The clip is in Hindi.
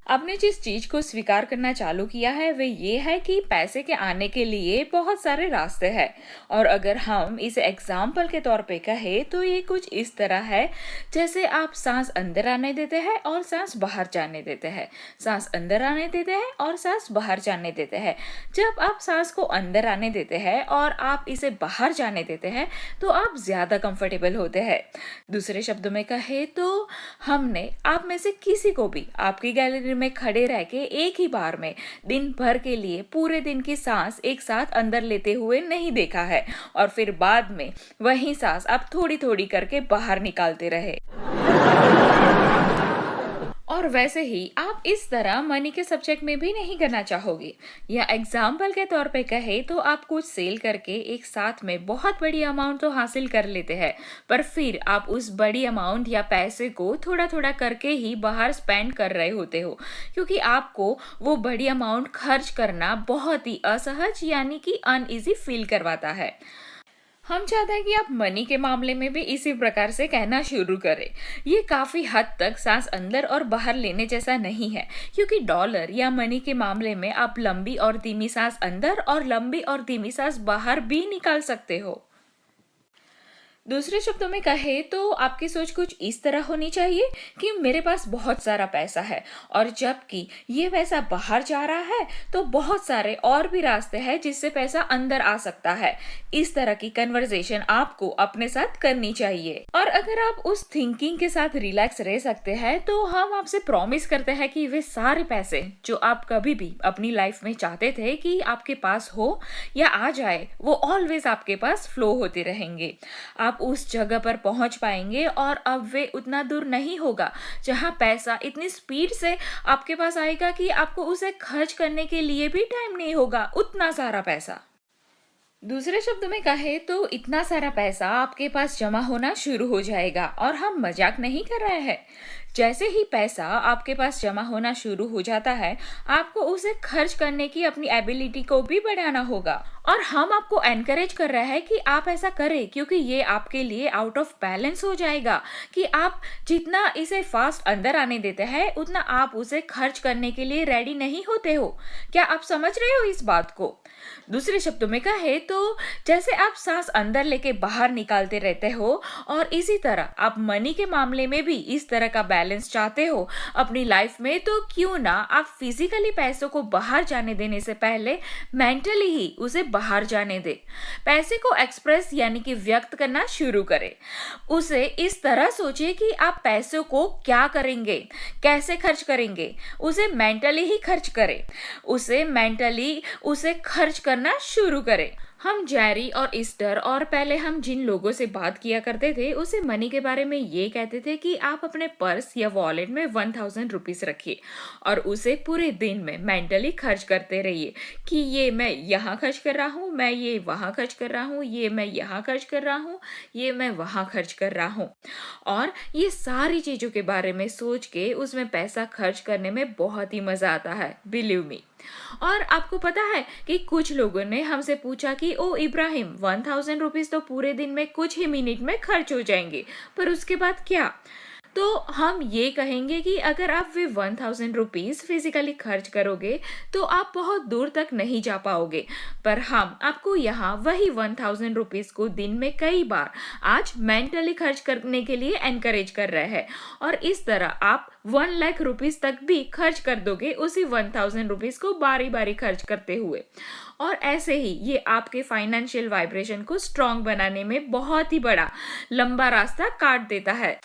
आपने जिस चीज को स्वीकार करना चालू किया है वह ये है कि पैसे के आने के लिए बहुत सारे रास्ते हैं। और अगर हम इसे एग्जाम्पल के तौर पे कहें तो ये कुछ इस तरह है जैसे आप सांस अंदर आने देते हैं और सांस बाहर जाने देते हैं, सांस अंदर आने देते हैं और सांस बाहर जाने देते हैं। जब आप सांस को अंदर आने देते हैं और आप इसे बाहर जाने देते हैं तो आप ज्यादा कंफर्टेबल होते हैं। दूसरे शब्दों में कहे तो हमने आप में से किसी को भी आपकी गैलरी में खड़े रह के एक ही बार में दिन भर के लिए पूरे दिन की सांस एक साथ अंदर लेते हुए नहीं देखा है और फिर बाद में वही सांस आप थोड़ी थोड़ी करके बाहर निकालते रहे। और वैसे ही आप इस तरह मनी के सब्जेक्ट में भी नहीं करना चाहोगे। या एग्जाम्पल के तौर पे कहे तो आप कुछ सेल करके एक साथ में बहुत बड़ी अमाउंट तो हासिल कर लेते हैं, पर फिर आप उस बड़ी अमाउंट या पैसे को थोड़ा थोड़ा करके ही बाहर स्पेंड कर रहे होते हो, क्योंकि आपको वो बड़ी अमाउंट खर्च करना बहुत ही असहज यानी कि अनईजी फील करवाता है। हम चाहते हैं कि आप मनी के मामले में भी इसी प्रकार से कहना शुरू करें। ये काफी हद तक सांस अंदर और बाहर लेने जैसा नहीं है, क्योंकि डॉलर या मनी के मामले में आप लंबी और धीमी सांस अंदर और लंबी और धीमी सांस बाहर भी निकाल सकते हो। दूसरे शब्दों में कहे तो आपकी सोच कुछ इस तरह होनी चाहिए कि मेरे पास बहुत सारा पैसा है, और जबकि ये पैसा बाहर जा रहा है तो बहुत सारे और भी रास्ते हैं जिससे पैसा अंदर आ सकता है। इस तरह की कन्वर्सेशन आपको अपने साथ करनी चाहिए। और अगर आप उस थिंकिंग के साथ रिलैक्स रह सकते हैं तो हम आपसे प्रॉमिस करते हैं कि वे सारे पैसे जो आप कभी भी अपनी लाइफ में चाहते थे कि आपके पास हो या आ जाए, वो ऑलवेज आपके पास फ्लो होते रहेंगे। आप उस जगह पर पहुंच पाएंगे और अब वे उतना दूर नहीं होगा जहां पैसा इतनी स्पीड से आपके पास आएगा कि आपको उसे खर्च करने के लिए भी टाइम नहीं होगा, उतना सारा पैसा। दूसरे शब्दों में कहे तो इतना सारा पैसा आपके पास जमा होना शुरू हो जाएगा, और हम मजाक नहीं कर रहे हैं। जैसे ही पैसा आपके पास जमा होना शुरू हो जाता है, आपको उसे खर्च करने की अपनी एबिलिटी को भी बढ़ाना होगा। और हम आपको एनकरेज कर रहे हैं कि आप ऐसा करें, क्योंकि ये आपके लिए आउट ऑफ बैलेंस हो जाएगा कि आप जितना इसे फास्ट अंदर आने देते हैं उतना आप उसे खर्च करने के लिए रेडी नहीं होते हो। क्या आप समझ रहे हो इस बात को? दूसरे शब्दों में कहे तो जैसे आप सांस अंदर लेके बाहर निकालते रहते हो, और इसी तरह आप मनी के मामले में भी इस तरह का बैलेंस चाहते हो अपनी लाइफ में, तो क्यों ना आप फिजिकली पैसों को बाहर जाने देने से पहले मेंटली ही उसे बाहर जाने दे। पैसे को एक्सप्रेस यानी कि व्यक्त करना शुरू करें। उसे इस तरह सोचिए कि आप पैसों को क्या करेंगे, कैसे खर्च करेंगे। उसे मेंटली ही खर्च करें, उसे मेंटली उसे खर्च करना शुरू करें। हम जेरी और ईस्टर और पहले हम जिन लोगों से बात किया करते थे उसे मनी के बारे में ये कहते थे कि आप अपने पर्स या वॉलेट में 1000 रुपीज रखिए और उसे पूरे दिन में मेंटली खर्च करते रहिए कि ये मैं यहाँ खर्च कर रहा हूँ, मैं ये वहाँ खर्च कर रहा हूँ, ये मैं यहाँ खर्च कर रहा हूँ, ये मैं वहाँ खर्च कर रहा हूँ। और ये सारी चीजों के बारे में सोच के उसमें पैसा खर्च करने में बहुत ही मजा आता है, बिलीव मी। और आपको पता है कि कुछ लोगों ने हमसे पूछा कि ओ इब्राहिम, 1000 रुपीज तो पूरे दिन में कुछ ही मिनट में खर्च हो जाएंगे, पर उसके बाद क्या? तो हम ये कहेंगे कि अगर आप वे 1000 रुपीज फिजिकली खर्च करोगे तो आप बहुत दूर तक नहीं जा पाओगे, पर हम आपको यहाँ वही 1000 रुपीज को दिन में कई बार आज मेंटली खर्च करने के लिए एनकरेज कर रहे हैं, और इस तरह आप 1 लाख रुपीज तक भी खर्च कर दोगे उसी 1000 रुपीज को बारी बारी खर्च करते हुए। और ऐसे ही ये आपके फाइनेंशियल वाइब्रेशन को स्ट्रॉन्ग बनाने में बहुत ही बड़ा लंबा रास्ता काट देता है।